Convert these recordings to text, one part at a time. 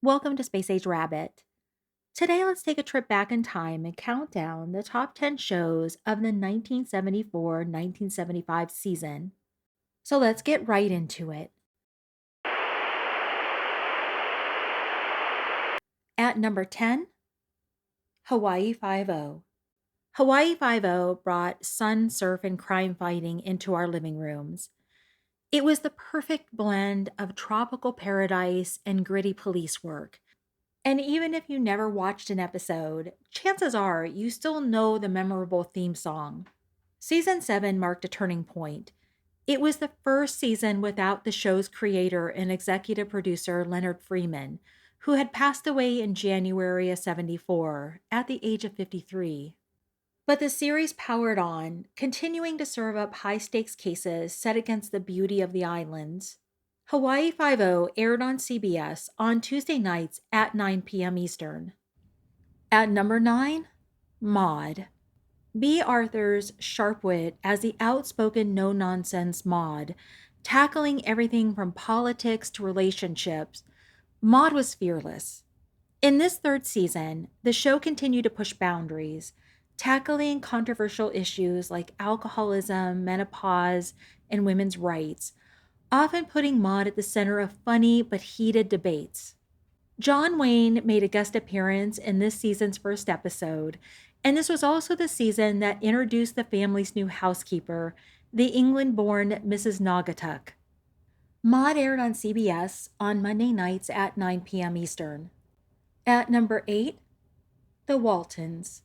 Welcome to Space Age Rabbit. Today, let's take a trip back in time and count down the top 10 shows of the 1974-1975 season. So let's get right into it. At number 10, Hawaii Five-O. Hawaii Five-O brought sun, surf, and crime fighting into our living rooms. It was the perfect blend of tropical paradise and gritty police work. And even if you never watched an episode, chances are you still know the memorable theme song. Season 7 marked a turning point. It was the first season without the show's creator and executive producer Leonard Freeman, who had passed away in January of 74 at the age of 53. But the series powered on, continuing to serve up high stakes cases set against the beauty of the islands. Hawaii Five-O aired on CBS on Tuesday nights at 9 p.m. Eastern. At number 9, Maude. B. Arthur's sharp wit as the outspoken no nonsense Maude, tackling everything from politics to relationships. Maude was fearless. In this third season, the show continued to push boundaries, tackling controversial issues like alcoholism, menopause, and women's rights, often putting Maude at the center of funny but heated debates. John Wayne made a guest appearance in this season's first episode, and this was also the season that introduced the family's new housekeeper, the England born Mrs. Naugatuck. Maude aired on CBS on Monday nights at 9 p.m. Eastern. At number 8, The Waltons.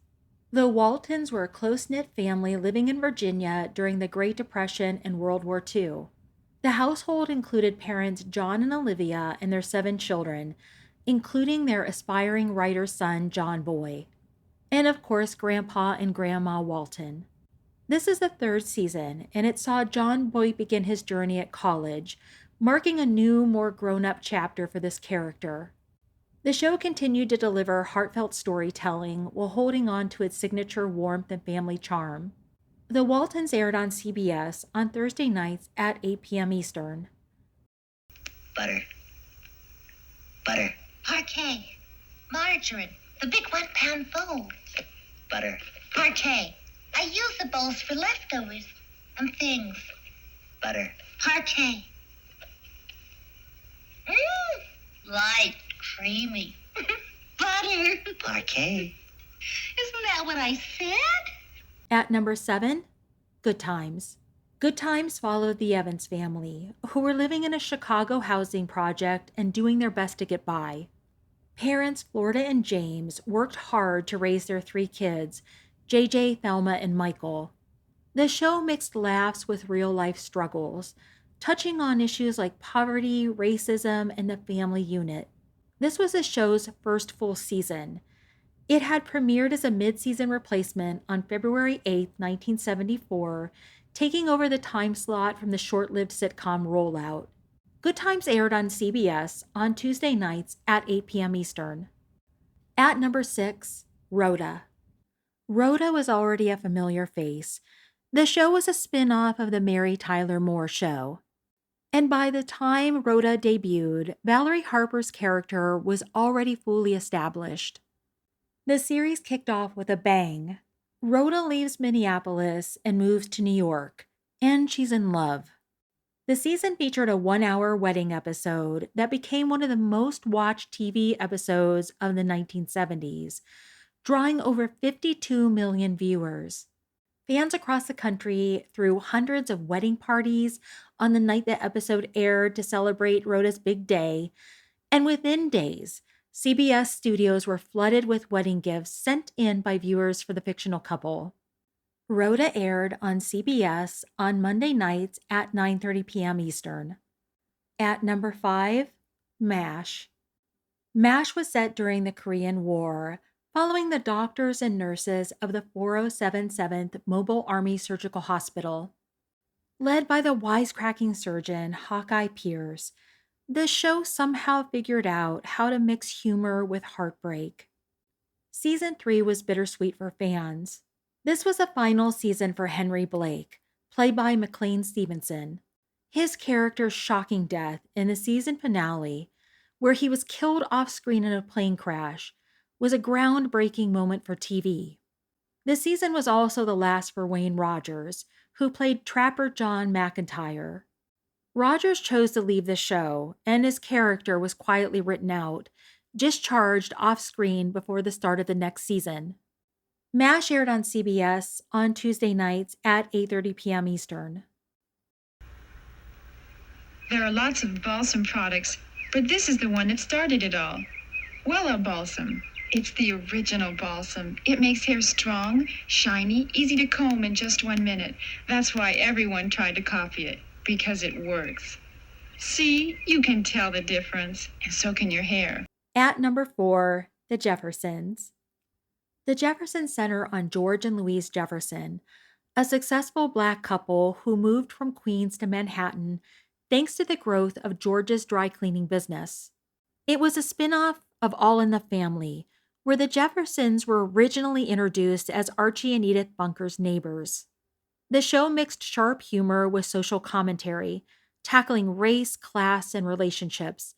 The Waltons were a close knit family living in Virginia during the Great Depression and World War II. The household included parents John and Olivia and their 7 children, including their aspiring writer son, John Boy, and of course, Grandpa and Grandma Walton. This is the third season, and it saw John Boy begin his journey at college, marking a new, more grown up chapter for this character. The show continued to deliver heartfelt storytelling while holding on to its signature warmth and family charm. The Waltons aired on CBS on Thursday nights at 8 p.m. Eastern. Butter. Butter. Parquet. Margarine. The big 1-pound bowl. Butter. Parquet. I use the bowls for leftovers and things. Butter. Parquet. Light, creamy. Butter. Parquet. Isn't that what I said? At number 7, Good Times. Good Times followed the Evans family, who were living in a Chicago housing project and doing their best to get by. Parents Florida and James worked hard to raise their 3 kids, JJ, Thelma, and Michael. The show mixed laughs with real-life struggles, touching on issues like poverty, racism, and the family unit. This was the show's first full season. It had premiered as a mid-season replacement on February 8, 1974, taking over the time slot from the short-lived sitcom Rollout. Good Times aired on CBS on Tuesday nights at 8 p.m. Eastern. At number 6, Rhoda. Rhoda was already a familiar face. The show was a spin-off of the Mary Tyler Moore Show. And by the time Rhoda debuted, Valerie Harper's character was already fully established. The series kicked off with a bang. Rhoda leaves Minneapolis and moves to New York, and she's in love. The season featured a 1-hour wedding episode that became one of the most watched TV episodes of the 1970s, drawing over 52 million viewers. Fans across the country threw hundreds of wedding parties on the night the episode aired to celebrate Rhoda's big day, and within days, CBS studios were flooded with wedding gifts sent in by viewers for the fictional couple. Rhoda aired on CBS on Monday nights at 9:30 p.m. Eastern. At number 5, MASH. MASH was set during the Korean War, following the doctors and nurses of the 4077th Mobile Army Surgical Hospital. Led by the wisecracking surgeon Hawkeye Pierce, the show somehow figured out how to mix humor with heartbreak. Season 3 was bittersweet for fans. This was the final season for Henry Blake, played by McLean Stevenson. His character's shocking death in the season finale where he was killed off screen in a plane crash, was a groundbreaking moment for TV. This season was also the last for Wayne Rogers, who played Trapper John McIntyre. Rogers chose to leave the show, and his character was quietly written out, discharged off screen before the start of the next season. MASH aired on CBS on Tuesday nights at 8:30 p.m. Eastern. There are lots of balsam products, but this is the one that started it all. Wella Balsam. It's the original balsam. It makes hair strong, shiny, easy to comb in just 1 minute. That's why everyone tried to copy it, because it works. See, you can tell the difference, and so can your hair. At number 4, The Jeffersons. The Jefferson Center on George and Louise Jefferson, a successful Black couple who moved from Queens to Manhattan thanks to the growth of George's dry cleaning business. It was a spin-off of All in the Family, where the Jeffersons were originally introduced as Archie and Edith Bunker's neighbors. The show mixed sharp humor with social commentary, tackling race, class, and relationships,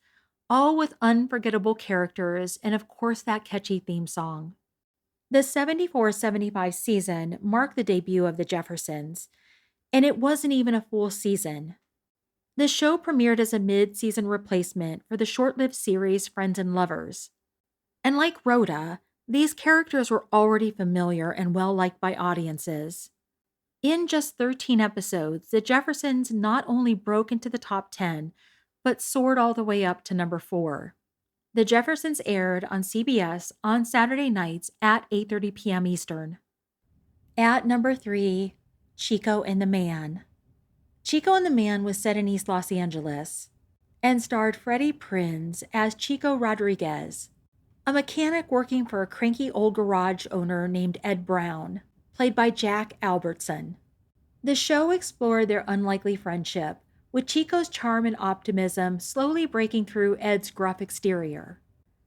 all with unforgettable characters and, of course, that catchy theme song. The 74-75 season marked the debut of the Jeffersons, and it wasn't even a full season. The show premiered as a mid-season replacement for the short-lived series Friends and Lovers. And like Rhoda, these characters were already familiar and well-liked by audiences. In just 13 episodes, the Jeffersons not only broke into the top 10, but soared all the way up to number 4. The Jeffersons aired on CBS on Saturday nights at 8:30 p.m. Eastern. At number 3, Chico and the Man. Chico and the Man was set in East Los Angeles and starred Freddie Prinze as Chico Rodriguez, a mechanic working for a cranky old garage owner named Ed Brown, played by Jack Albertson. The show explored their unlikely friendship, with Chico's charm and optimism slowly breaking through Ed's gruff exterior.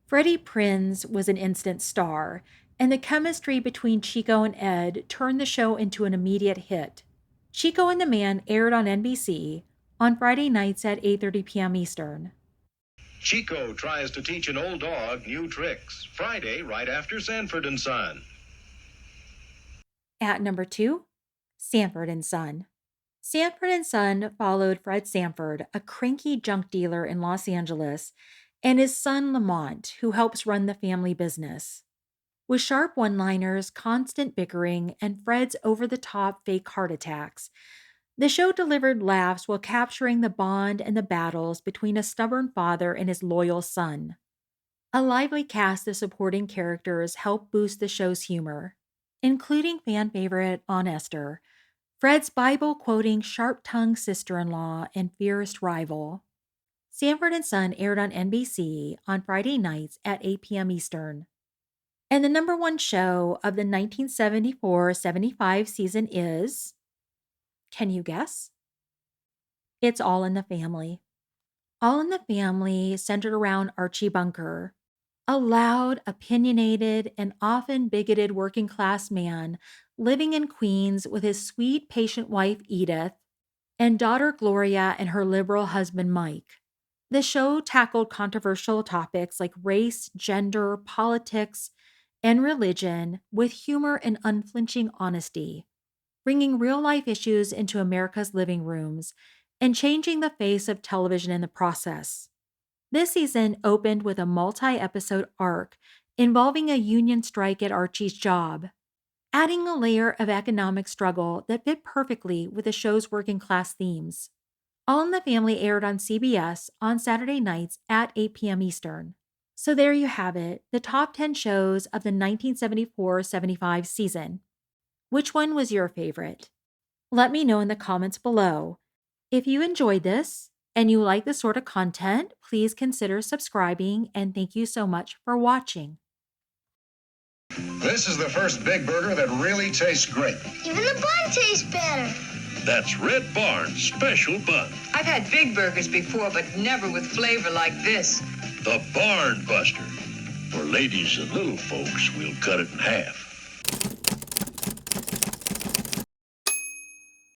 Freddie Prinze was an instant star, and the chemistry between Chico and Ed turned the show into an immediate hit. Chico and the Man aired on NBC on Friday nights at 8:30 p.m. Eastern. Chico tries to teach an old dog new tricks. Friday, right after Sanford and Son. At number 2, Sanford and Son. Sanford and Son followed Fred Sanford, a cranky junk dealer in Los Angeles, and his son Lamont, who helps run the family business. With sharp one-liners, constant bickering, and Fred's over-the-top fake heart attacks, the show delivered laughs while capturing the bond and the battles between a stubborn father and his loyal son. A lively cast of supporting characters helped boost the show's humor, including fan favorite Aunt Esther, Fred's Bible-quoting, sharp-tongued sister-in-law and fierce rival. Sanford and Son aired on NBC on Friday nights at 8 p.m. Eastern. And the number 1 show of the 1974-75 season is... Can you guess? It's All in the Family. All in the Family centered around Archie Bunker, a loud, opinionated, and often bigoted working-class man living in Queens with his sweet, patient wife Edith and daughter Gloria and her liberal husband Mike. The show tackled controversial topics like race, gender, politics, and religion with humor and unflinching honesty, bringing real-life issues into America's living rooms and changing the face of television in the process. This season opened with a multi-episode arc involving a union strike at Archie's job, adding a layer of economic struggle that fit perfectly with the show's working-class themes. All in the Family aired on CBS on Saturday nights at 8 p.m. Eastern. So there you have it, the top 10 shows of the 1974-75 season. Which one was your favorite? Let me know in the comments below. If you enjoyed this and you like this sort of content, please consider subscribing, and thank you so much for watching. This is the first Big Burger that really tastes great. Even the bun tastes better. That's Red Barn's special bun. I've had big burgers before, but never with flavor like this. The Barn Buster. For ladies and little folks, we'll cut it in half.